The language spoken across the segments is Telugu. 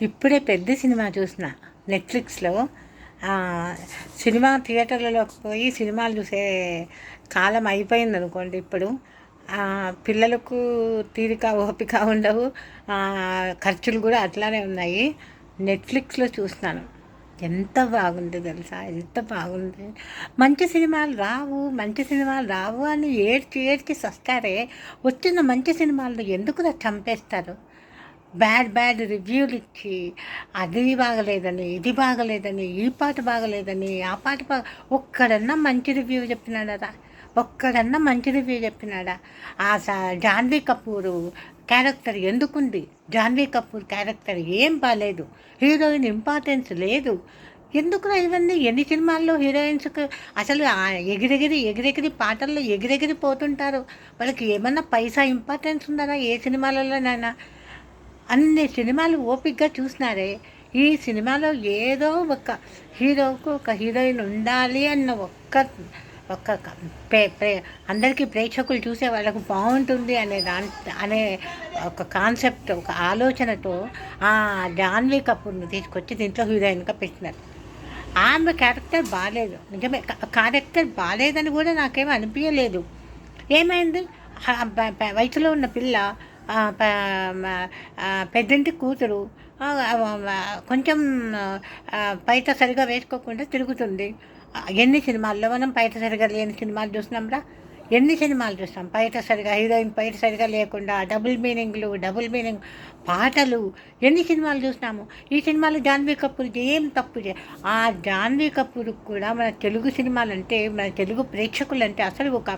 ఇప్పుడే పెద్ద సినిమా చూసిన నెట్ఫ్లిక్స్లో. సినిమా థియేటర్లలోకి పోయి సినిమాలు చూసే కాలం అయిపోయింది అనుకోండి ఇప్పుడు. పిల్లలకు తీరిక ఓపిక ఉండవు, ఖర్చులు కూడా అట్లానే ఉన్నాయి. నెట్ఫ్లిక్స్లో చూస్తున్నాను. ఎంత బాగుంది తెలుసా, ఎంత బాగుంది. మంచి సినిమాలు రావు అని ఏడ్చి ఏడ్చి సస్తారే. వచ్చిన మంచి సినిమాలను ఎందుకు చంపేస్తారు? బ్యాడ్ రివ్యూలు ఇచ్చి అది బాగలేదని, ఇది బాగలేదని, ఈ పాట బాగలేదని, ఆ పాట ఒక్కడన్నా మంచి రివ్యూ చెప్పినాడా? ఆ జాన్వీ కపూర్ క్యారెక్టర్ ఎందుకుంది? జాన్వీ కపూర్ క్యారెక్టర్ ఏం బాగాలేదు, హీరోయిన్ ఇంపార్టెన్స్ లేదు. ఎందుకురా ఇవన్నీ? ఎన్ని సినిమాల్లో హీరోయిన్స్కి అసలు ఎగిరెగిరి పాటల్లో ఎగిరెగిరి పోతుంటారు. వాళ్ళకి ఏమన్నా పైసా ఇంపార్టెన్స్ ఉందా ఏ సినిమాలలోనైనా? అన్ని సినిమాలు ఓపికగా చూసినారే. ఈ సినిమాలో ఏదో ఒక హీరోకు ఒక హీరోయిన్ ఉండాలి అన్న ఒక్క అందరికీ ప్రేక్షకులు చూసే వాళ్ళకు బాగుంటుంది అనే ఒక కాన్సెప్ట్, ఒక ఆలోచనతో ఆ జాన్వీ కపూర్ని తీసుకొచ్చి దీంట్లో హీరోయిన్గా పెట్టినారు. ఆమె క్యారెక్టర్ బాగాలేదు, నిజమే. క్యారెక్టర్ బాగాలేదని కూడా నాకేమీ అనిపించలేదు. ఏమైంది? వయసులో ఉన్న పిల్ల, పెద్దంటి కూతురు కొంచెం పైట సరిగా వేసుకోకుండా తిరుగుతుంది. ఎన్ని సినిమాల్లో మనం పైట సరిగా లేని సినిమాలు చూసినాంరా? ఎన్ని సినిమాలు చూస్తాం పైట సరిగా, హీరోయిన్ పైట సరిగా లేకుండా డబుల్ మీనింగ్ పాటలు, ఎన్ని సినిమాలు చూసినాము. ఈ సినిమాలో జాన్వీ కపూర్ ఏం తప్పు ఆ జాన్వీ కపూర్ కూడా మన తెలుగు సినిమాలంటే, మన తెలుగు ప్రేక్షకులంటే అసలు ఒక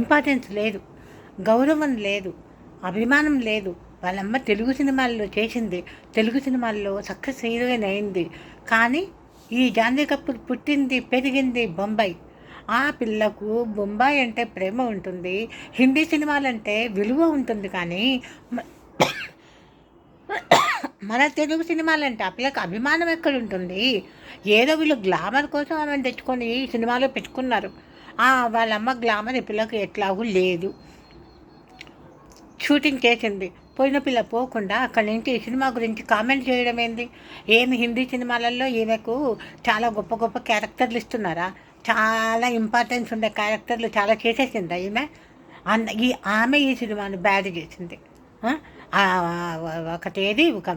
ఇంపార్టెన్స్ లేదు, గౌరవం లేదు, అభిమానం లేదు. వాళ్ళమ్మ తెలుగు సినిమాల్లో చేసింది, తెలుగు సినిమాల్లో సక్సెస్ హీరోయిన్ అయింది. కానీ ఈ జాన్వీ కపూర్ పుట్టింది పెరిగింది బొంబాయి. ఆ పిల్లకు బొంబాయి అంటే ప్రేమ ఉంటుంది, హిందీ సినిమాలంటే విలువ ఉంటుంది. కానీ మన తెలుగు సినిమాలంటే ఆ పిల్లకి అభిమానం ఎక్కడుంటుంది? ఏదో వీళ్ళు గ్లామర్ కోసం ఆమెను తెచ్చుకొని ఈ సినిమాలో పెట్టుకున్నారు. వాళ్ళమ్మ గ్లామర్ ఈ పిల్లకి ఎట్లాగూ లేదు. షూటింగ్ చేసింది, పోయిన పిల్ల పోకుండా అక్కడి నుంచి ఈ సినిమా గురించి కామెంట్ చేయడం ఏంది? ఏమి హిందీ సినిమాలలో ఈమెకు చాలా గొప్ప గొప్ప క్యారెక్టర్లు ఇస్తున్నారా? చాలా ఇంపార్టెన్స్ ఉండే క్యారెక్టర్లు చాలా చేసేసిందా ఈమె? ఆమె ఈ సినిమాను బ్యాడ్ చేసింది. ఒకటేది ఒక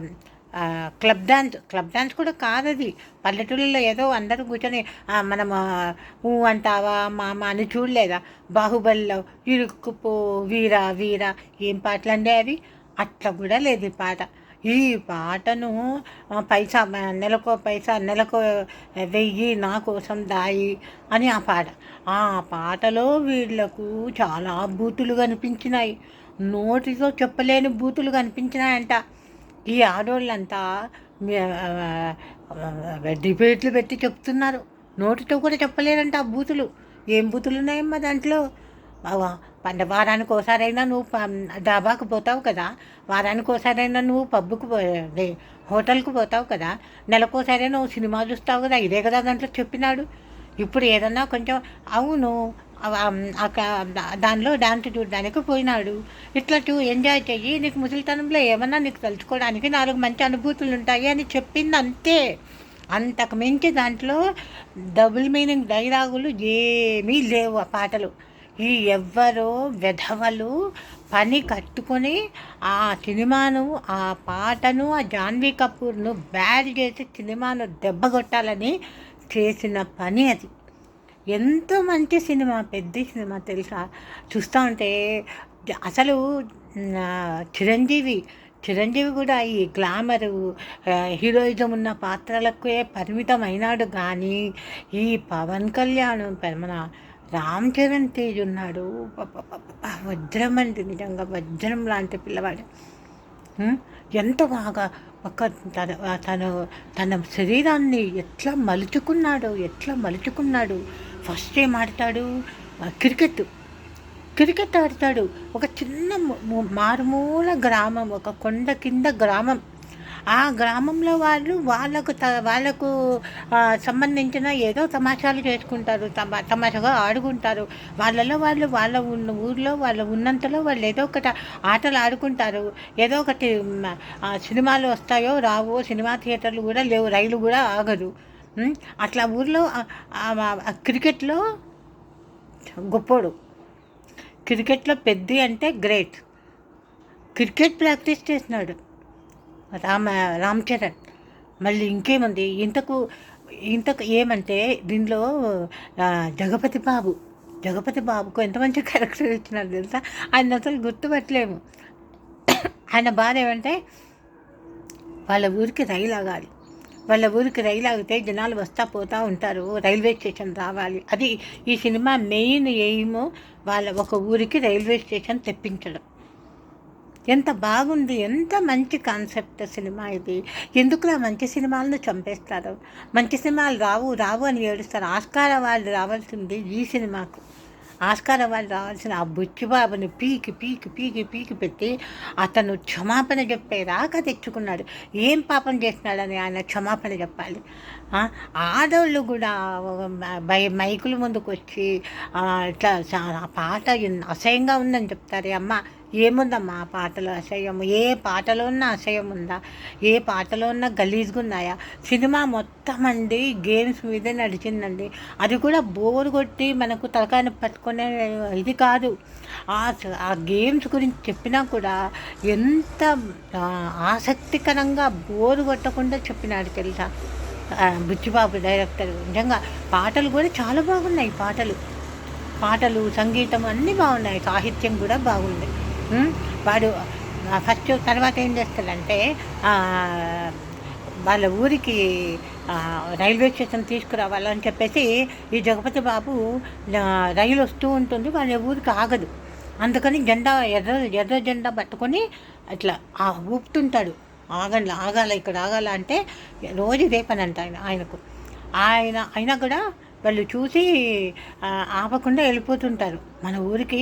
క్లబ్ డాన్స్ కూడా కాదు అది. పల్లెటూళ్ళలో ఏదో అందరూ కూర్చొని మనం అంటావా మామ అని చూడలేదా? బాహుబలిలో ఇరుక్కుపో వీరా వీరా ఏం పాటలు అండి అవి? అట్లా కూడా లేదు ఈ పాట. ఈ పాటను పైసా నెలకో 1000 నా కోసం దాయి అని ఆ పాటలో వీళ్లకు చాలా బూతులు కనిపించినాయి, నోటితో చెప్పలేని బూతులు కనిపించినాయంట. ఈ ఆడవాళ్ళంతా డిబేట్లు పెట్టి చెప్తున్నారు, నోటితో కూడా చెప్పలేరంట ఆ బూతులు. ఏం బూతులు ఉన్నాయమ్మా దాంట్లో? వారానికి ఒకసారైనా నువ్వు డాబాకు పోతావు కదా, వారానికి ఒకసారైనా నువ్వు పబ్బుకు హోటల్కు పోతావు కదా, నెలకోసారైనా నువ్వు సినిమా చూస్తావు కదా, ఇదే కదా దాంట్లో చెప్పినాడు. ఇప్పుడు ఏదన్నా కొంచెం అవును దానిలో డాన్స్ చూడడానికి పోయినాడు, ఇట్లా ఎంజాయ్ చెయ్యి, నీకు ముసలితనంలో ఏమన్నా నీకు తలుచుకోవడానికి 4 మంచి అనుభూతులు ఉంటాయి అని చెప్పింది అంతే. అంతకు మించి దాంట్లో డబుల్ మీనింగ్ డైలాగులు ఏమీ లేవు ఆ పాటలు. ఈ ఎవ్వరో వెధవలు పని కట్టుకొని ఆ సినిమాను, ఆ పాటను, ఆ జాన్వీ కపూర్ను బ్యాడ్ చేసి సినిమాను దెబ్బగొట్టాలని చేసిన పని అది. ఎంతో మంచి సినిమా, పెద్ద సినిమా తెలుసా. చూస్తూ ఉంటే అసలు చిరంజీవి కూడా ఈ గ్లామరు హీరోయిజం ఉన్న పాత్రలకే పరిమితమైనాడు. కానీ ఈ పవన్ కళ్యాణ్, మన రామ్ చరణ్ తేజ్ ఉన్నాడు, వజ్రం అండి, నిజంగా వజ్రం లాంటి పిల్లవాడు. ఎంత బాగా తన శరీరాన్ని ఎట్లా మలుచుకున్నాడు. ఫస్ట్ ఏం ఆడతాడు? క్రికెట్ ఆడతాడు. ఒక చిన్న మారుమూల గ్రామం, ఒక కొండ కింద గ్రామం, ఆ గ్రామంలో వాళ్ళు వాళ్ళకు సంబంధించిన ఏదో తమాషాలు చేసుకుంటారు, తమాషాగా ఆడుకుంటారు. వాళ్ళ ఊర్లో వాళ్ళు ఉన్నంతలో వాళ్ళు ఏదో ఒకటి ఆటలు ఆడుకుంటారు. ఏదో ఒకటి సినిమాలు వస్తాయో రావో, సినిమా థియేటర్లు కూడా లేవు, రైలు కూడా ఆగదు. అట్లా ఊర్లో క్రికెట్లో గొప్పోడు, క్రికెట్లో పెద్ద అంటే గ్రేట్. క్రికెట్ ప్రాక్టీస్ చేసినాడు రామ్ చరణ్. మళ్ళీ ఇంకేముంది, ఇంతకు ఏమంటే దీనిలో జగపతి బాబుకు ఎంత మంచి క్యారెక్టర్ ఇచ్చినారు తెలుసా. ఆయన అసలు గుర్తుపట్టలేము. ఆయన బాధ ఏమంటే వాళ్ళ ఊరికి రైలు ఆగాలి, వాళ్ళ ఊరికి రైలు ఆగితే జనాలు వస్తూ పోతూ ఉంటారు, రైల్వే స్టేషన్ రావాలి. అది ఈ సినిమా మెయిన్ ఎయిమ్, వాళ్ళ ఒక ఊరికి రైల్వే స్టేషన్ తెప్పించడం. ఎంత బాగుంది, ఎంత మంచి కాన్సెప్ట్ సినిమా ఇది. ఎందుకులా మంచి సినిమాలను చంపేస్తారు, మంచి సినిమాలు రావు అని ఏడుస్తారు. ఆస్కార్ అవార్డు రావాల్సింది ఈ సినిమాకు. ఆస్కార్ అవార్డు రావాల్సిన ఆ బుచ్చిబాబుని పీకి పెట్టి అతను క్షమాపణ చెప్పేదాకా తెచ్చుకున్నాడు. ఏం పాపం చేసినాడని ఆయన క్షమాపణ చెప్పాలి. ఆడవాళ్ళు కూడా మైకుల ముందుకు వచ్చి ఇట్లా ఆ పాట అసహ్యంగా ఉందని చెప్తారే అమ్మ. ఏముందమ్మా ఆ పాటలో అసహ్యం? ఏ పాటలో ఉన్న అసహ్యం ఉందా? ఏ పాటలో ఉన్న గలీజ్గా ఉన్నాయా? సినిమా మొత్తం అండి గేమ్స్ మీదే నడిచిందండి. అది కూడా బోర్ కొట్టి మనకు తలకాయని పట్టుకునే ఇది కాదు. ఆ గేమ్స్ గురించి చెప్పినా కూడా ఎంత ఆసక్తికరంగా బోరు కొట్టకుండా చెప్పినాడు తెలుసా బుచ్చిబాబు డైరెక్టర్. నిజంగా పాటలు కూడా చాలా బాగున్నాయి. పాటలు సంగీతం అన్నీ బాగున్నాయి, సాహిత్యం కూడా బాగుంది. వాడు ఫస్ట్ తర్వాత ఏం చేస్తాడంటే వాళ్ళ ఊరికి రైల్వే స్టేషన్ తీసుకురావాలని చెప్పేసి ఈ జగపతి బాబు రైలు వస్తూ ఉంటుంది, వాళ్ళ ఊరికి ఆగదు. అందుకని ఎర్ర జెండా పట్టుకొని అట్లా ఊపుతుంటాడు. ఆగాల ఇక్కడ ఆగాల అంటే రోజు ఇదే పని అంట ఆయనకు. అయినా కూడా వాళ్ళు చూసి ఆపకుండా వెళ్ళిపోతుంటారు. మన ఊరికి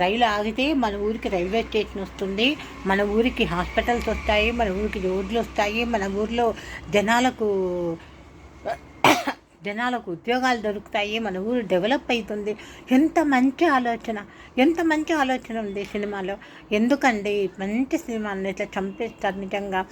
రైలు ఆగితే మన ఊరికి రైల్వే స్టేషన్ వస్తుంది, మన ఊరికి హాస్పిటల్స్ వస్తాయి, మన ఊరికి రోడ్లు వస్తాయి, మన ఊరిలో జనాలకు ఉద్యోగాలు దొరుకుతాయి, మన ఊరు డెవలప్ అవుతుంది. ఎంత మంచి ఆలోచన ఉంది సినిమాలో. ఎందుకండి మంచి సినిమాలను ఇట్లా చంపేస్తారు నిజంగా.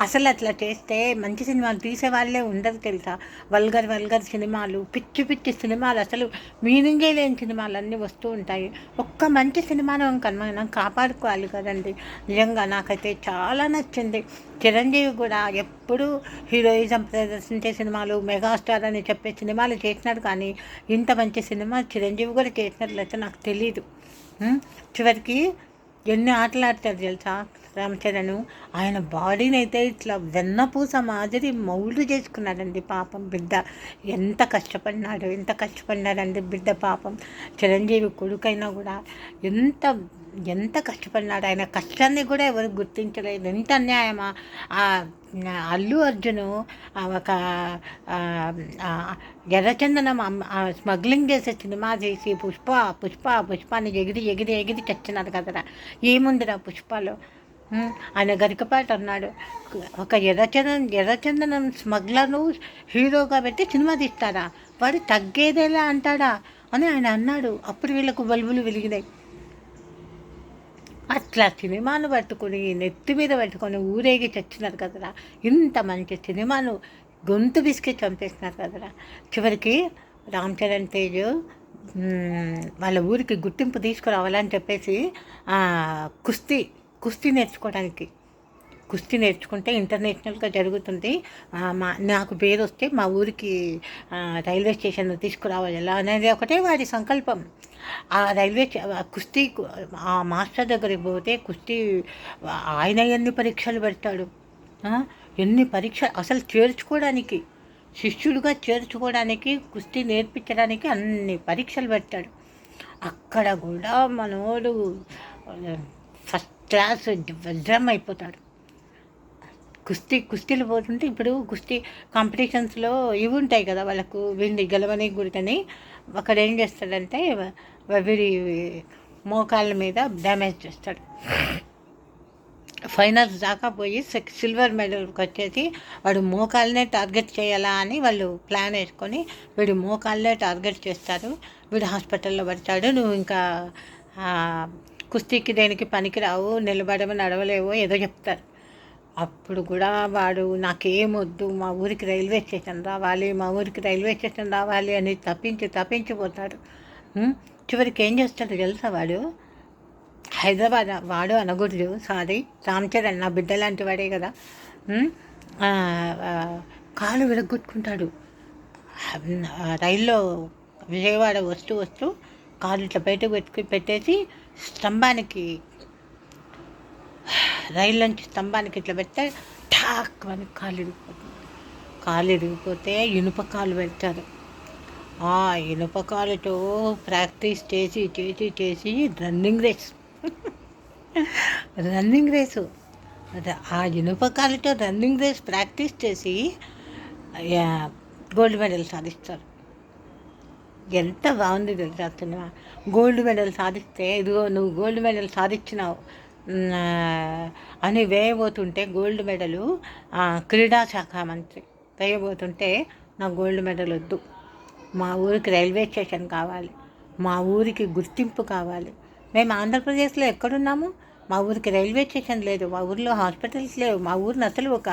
అసలు అట్లా చేస్తే మంచి సినిమాలు తీసేవాళ్ళే ఉండదు తెలుసా. వల్గర్ సినిమాలు, పిచ్చి సినిమాలు, అసలు మీనింగే లేని సినిమాలు అన్నీ వస్తూ ఉంటాయి. ఒక్క మంచి సినిమాను మనం కాపాడుకోవాలి కదండి. నిజంగా నాకైతే చాలా నచ్చింది. చిరంజీవి కూడా ఎప్పుడూ హీరోయిజం ప్రదర్శించే సినిమాలు, మెగాస్టార్ అని చెప్పే సినిమాలు చేసినాడు, కానీ ఇంత మంచి సినిమా చిరంజీవి కూడా చేసినట్లయితే నాకు తెలీదు. చివరికి ఎన్ని ఆటలు ఆడతారు తెలుసా రామ్ చరణ్. ఆయన బాడీని అయితే ఇట్లా వెన్నపూస మాదిరి మౌల్డ్ చేసుకున్నాడండి పాపం బిడ్డ. ఎంత కష్టపడినాడండి బిడ్డ పాపం. చిరంజీవి కొడుకైనా కూడా ఎంత కష్టపడినాడు. ఆయన కష్టాన్ని కూడా ఎవరు గుర్తించలేదు. ఎంత అన్యాయమా. అల్లు అర్జును ఒక ఎర్రచందనం స్మగ్లింగ్ చేసే సినిమా చేసి పుష్ప అని ఎగిరి చచ్చినారు కదరా. ఏముందిరా పుష్పలో? ఆయన గరికపాటి అన్నాడు, ఒక ఎర్రచందనం స్మగ్లర్ను హీరోగా పెట్టి సినిమా తీస్తారా, వాడు తగ్గేదేలా అంటాడా అని ఆయన అన్నాడు. అప్పుడు వీళ్ళకు బల్బులు వెలిగినాయి. అట్లా సినిమాను పట్టుకుని నెత్తి మీద పట్టుకొని ఊరేగి చచ్చినారు కదరా. ఇంత మంచి సినిమాను గొంతు బిస్కి చంపేసినారు కదరా. చివరికి రామ్ చరణ్ తేజ్ వాళ్ళ ఊరికి గుర్తింపు తీసుకురావాలని చెప్పేసి కుస్తీ నేర్చుకుంటే ఇంటర్నేషనల్గా జరుగుతుంది, నాకు పేరు వస్తే మా ఊరికి రైల్వే స్టేషన్ తీసుకురావాలి ఎలా అనేది ఒకటే వాడి సంకల్పం. ఆ కుస్తీ ఆ మాస్టర్ దగ్గరికి పోతే ఆయన ఎన్ని పరీక్షలు పెడతాడు, ఎన్ని పరీక్ష అసలు శిష్యుడిగా చేర్చుకోవడానికి, కుస్తీ నేర్పించడానికి అన్ని పరీక్షలు పెడతాడు. అక్కడ కూడా మనోడు ఫస్ట్ క్లాస్ వజ్రం అయిపోతాడు. కుస్తీలు పోతుంటే ఇప్పుడు కుస్తీ కాంపిటీషన్స్లో ఇవి ఉంటాయి కదా, వాళ్ళకు వీడిని గెలవని గురికని అక్కడ ఏం చేస్తాడంటే వీడి మోకాళ్ళ మీద డ్యామేజ్ చేస్తాడు. ఫైనల్స్ దాకా పోయి సిల్వర్ మెడల్కి వచ్చేసి వాడు మోకాళ్ళనే టార్గెట్ చేయాలా అని వాళ్ళు ప్లాన్ వేసుకొని వీడు మోకాళ్ళనే టార్గెట్ చేస్తారు. వీడు హాస్పిటల్లో పడతాడు. నువ్వు ఇంకా కుస్తీకి దేనికి పనికిరావు, నిలబడము నడవలేవో ఏదో చెప్తారు. అప్పుడు కూడా వాడు నాకేమొద్దు, మా ఊరికి రైల్వే స్టేషన్ రావాలి, మా ఊరికి రైల్వే స్టేషన్ రావాలి అని తప్పించిపోతాడు. చివరికి ఏం చేస్తాడు తెలుసా, వాడు హైదరాబాద్ వాడు అనకూడదు, సారీ, రామ్ చరణ్ నా బిడ్డ లాంటి వాడే కదా, కాలు విరగొట్టుకుంటాడు. రైల్లో విజయవాడ వస్తూ కాలు ఇట్లా బయటకు పెట్టేసి స్తంభానికి, రైలు నుంచి స్తంభానికి ఇట్లా పెడితే ఠాక్ అని కాలు ఇరిగిపోతే ఇనుప కాలు పెడతారు. ఆ ఇనుప కాలుతో ప్రాక్టీస్ చేసి రన్నింగ్ రేసు ఆ ఇనుప కాలుతో రన్నింగ్ రేస్ ప్రాక్టీస్ చేసి గోల్డ్ మెడల్ సాధిస్తారు. ఎంత బాగుంది తెలుసా సినిమా. గోల్డ్ మెడల్ సాధిస్తే, ఇదిగో నువ్వు గోల్డ్ మెడల్ సాధించినావు అని వేయబోతుంటే, గోల్డ్ మెడలు క్రీడా శాఖ మంత్రి వేయబోతుంటే, నాకు గోల్డ్ మెడల్ వద్దు, మా ఊరికి రైల్వే స్టేషన్ కావాలి, మా ఊరికి గుర్తింపు కావాలి. మేము ఆంధ్రప్రదేశ్లో ఎక్కడున్నాము? మా ఊరికి రైల్వే స్టేషన్ లేదు, మా ఊరిలో హాస్పిటల్స్ లేవు, మా ఊరిని అసలు ఒక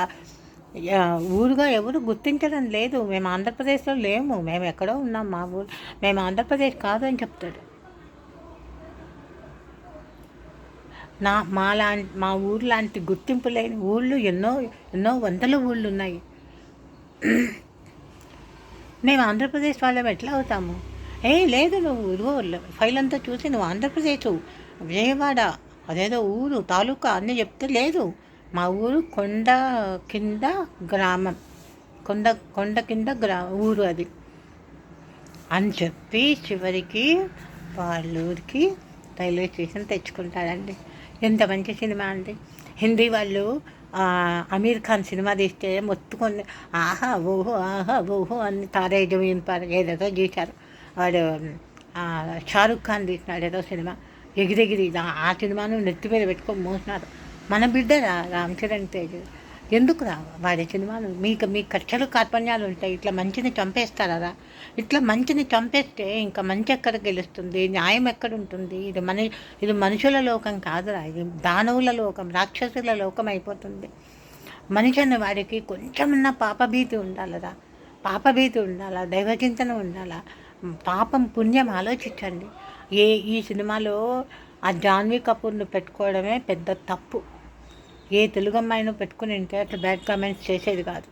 ఊరుగా ఎవరు గుర్తించడం లేదు, మేము ఆంధ్రప్రదేశ్లో లేము, మేము ఎక్కడో ఉన్నాం, మేము ఆంధ్రప్రదేశ్ కాదు అని చెప్తాడు. మా ఊరు లాంటి గుర్తింపు లేని ఊళ్ళు ఎన్నో వందల ఊళ్ళు ఉన్నాయి. మేము ఆంధ్రప్రదేశ్ వాళ్ళం ఎట్లా అవుతాము? లేదు, నువ్వు ఇదిగో ఫైల్ అంతా చూసి నువ్వు ఆంధ్రప్రదేశ్ విజయవాడ అదేదో ఊరు తాలూకా అన్నీ చెప్తే, లేదు, మా ఊరు కొండ కింద గ్రామం, కొండ కింద ఊరు అది అని చెప్పి చివరికి వాళ్ళ ఊరికి రైల్వే స్టేషన్ తెచ్చుకుంటాడండి. ఎంత మంచి సినిమా అండి. హిందీ వాళ్ళు అమీర్ ఖాన్ సినిమా తీస్తే మొత్తుకొని ఆహా ఓహో అని తారే జమీన్ పర్ ఏదేదో చేశారు. వాడు షారుఖ్ ఖాన్ తీసినాడు ఏదో సినిమా, ఎగిరెగిరి ఆ సినిమాను నెత్తి మీద పెట్టుకొని మోసినారు. మన బిడ్డరా రామ్ చరణ్ తేజ్, ఎందుకు రా వాడి సినిమాలు? మీకు కక్షలు కార్పణ్యాలు ఉంటాయి, ఇట్లా మంచిని చంపేస్తారా? ఇట్లా మంచిని చంపేస్తే ఇంకా మంచి ఎక్కడ గెలుస్తుంది, న్యాయం ఎక్కడ ఉంటుంది? ఇది మనుషుల లోకం కాదురా, ఇది దానవుల లోకం, రాక్షసుల లోకం అయిపోతుంది. మనిషి అనే వాడికి కొంచెమన్నా పాపభీతి ఉండాలరా, పాపభీతి ఉండాలా, దైవచింతన ఉండాలా, పాపం పుణ్యం ఆలోచించండి. ఈ సినిమాలో ఆ జాన్వీ కపూర్ను పెట్టుకోవడమే పెద్ద తప్పు. ఏ తెలుగు అమ్మాయిను పెట్టుకుని ఉంటే అట్లా బ్యాడ్ కామెంట్స్ చేసేది కాదు.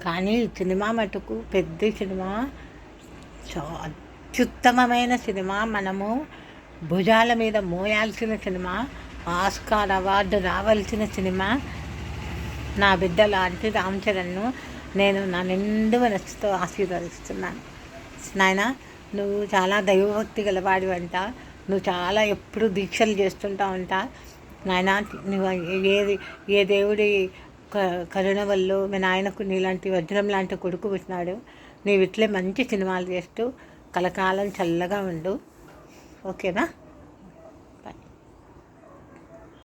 కానీ సినిమా మటుకు పెద్ద సినిమా, అత్యుత్తమమైన సినిమా, మనము భుజాల మీద మోయాల్సిన సినిమా, ఆస్కార్ అవార్డు రావాల్సిన సినిమా. నా బిడ్డ లాంటి రామ్ చరణ్ను నేను నా నిండు మనసుతో ఆశీర్వదిస్తున్నాను. నాయనా, నువ్వు చాలా దైవభక్తి గలవాడివంట, నువ్వు చాలా ఎప్పుడు దీక్షలు చేస్తుంటా ఉంటా నాయన. నువ్వు ఏ దేవుడి కరుణ వల్ల మీ నాయనకు నీలాంటి వజ్రం లాంటి కొడుకు పుట్టినాడు. నీవు ఇట్లే మంచి సినిమాలు చేస్తూ కలకాలం చల్లగా ఉండు. ఓకేనా?